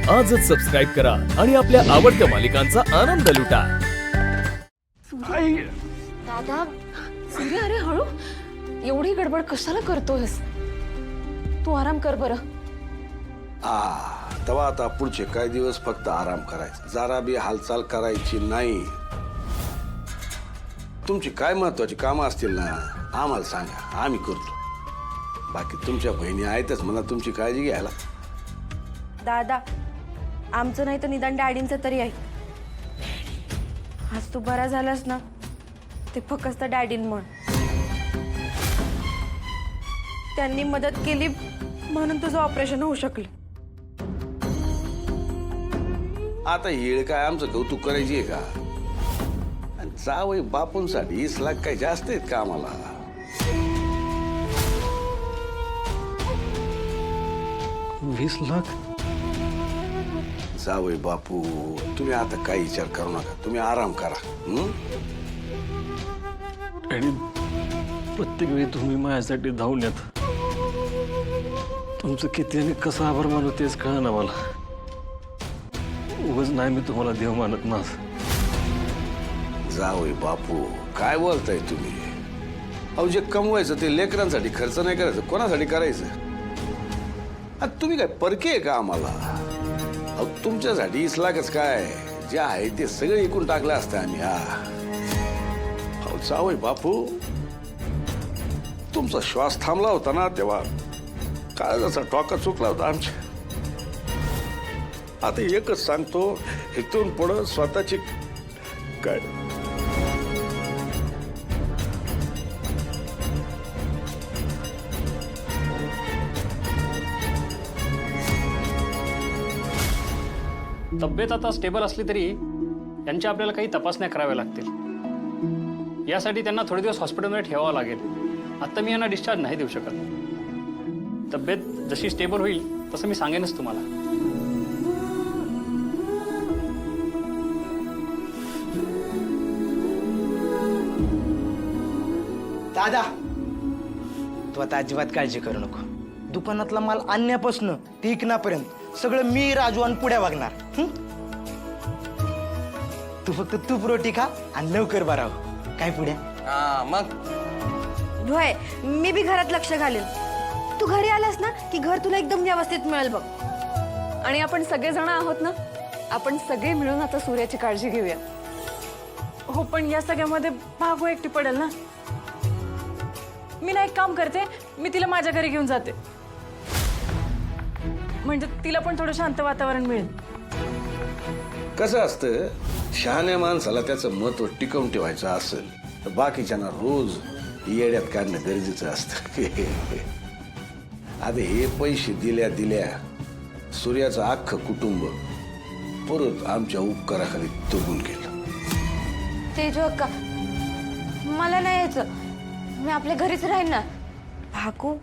आजच सबस्क्राईब करा आणि आपल्या आवडत्या मालिकांचा आनंद लुटा। दादा सूर्य, अरे हळू, एवढी गडबड कशाला करतोयस? तू आराम कर बरं। तेव्हा आता पुढचे काही दिवस फक्त आराम करायचा, जरा बी हालचाल करायची नाही। तुमची काय महत्वाची कामं असतील ना आम्हाला सांगा, आम्ही करतो। बाकी तुमच्या बहिणी आहेतच मला तुमची काळजी घ्यायला। दादा आमचं नाही तर निदान डॅडींचं तरी आहे। आज तू बरा झालास ना, ते फक्त डॅडीन म्हण। त्यांनी मदत केली म्हणून तुझं ऑपरेशन होऊ शकलं। आता येळ काय आमचं कौतुक करायची आहे का? आणि जावई बापूंसाठी 20 लाख काही जास्त आहेत का आम्हाला? 20 लाख? जावई बापू तुम्ही आता काही विचार करू नका, तुम्ही आराम करा। आणि प्रत्येक वेळी तुम्ही माझ्यासाठी धावून येत, तुमचं किती आणि कसं आभार मानू तेच कळलं ना मला। उगाच नाही मी तुम्हाला देव मानत ना। जावई बापू काय बोलताय तुम्ही? अहो जे कमवायचं ते लेकरांसाठी खर्च नाही करायचं, कोणासाठी करायचं? आता तुम्ही काय परके आहे का आम्हाला? अहो तुमच्यासाठी 20 लाखच काय, जे आहे ते सगळे विकून टाकलं असतं आम्ही। अहो जावई बापू तुमचा श्वास थांबला होता ना तेव्हा काळजाचा टोका चुकला होता आमच्या। आता एकच सांगतो, इथून पुढं स्वतःची काय तब्येत आता स्टेबल असली तरी त्यांच्या आपल्याला काही तपासण्या कराव्या लागतील। यासाठी त्यांना थोडे दिवस हॉस्पिटलमध्ये ठेवावं लागेल। आता मी यांना डिस्चार्ज नाही देऊ शकत। तब्येत जशी स्टेबल होईल तसं मी सांगेनच तुम्हाला। दादा तू आता अजिबात काळजी करू नको। दुकानातला माल आणण्यापासून ते विकण्यापर्यंत सगळं मी, राजू आणि पुढ्या बघणार। तू फक्त तूप रोटी खा आणि लवकर बरा हो। काय पुढ्या? मग होय, मी बी घरात लक्ष घालेन। तू घरी आलास ना की घर तुला एकदम व्यवस्थित मिळेल बघ। आणि आपण सगळेजण आहोत ना, आपण सगळे मिळून आता सूर्याची काळजी घेऊया। हो, पण या सगळ्यामध्ये भागू एकटी पडेल ना। मी ना एक काम करते, मी तिला माझ्या घरी घेऊन जाते, म्हणजे तिला पण थोडं शांत वातावरण मिळेल। कसं असतं, शहाण्या माणसाला त्याचं महत्व टिकवून ठेवायचं असेल तर बाकीच्यांना रोज येड्यात काढणं गरजेचं असतं। आता हे पैसे दिल्या दिल्या सूर्याचं अख्खं कुटुंब परत आमच्या उपकाराखाली दबून गेलं। तेजू अक्का, मला नाही यायचं, मी आपल्या घरीच राहीन ना। भाकू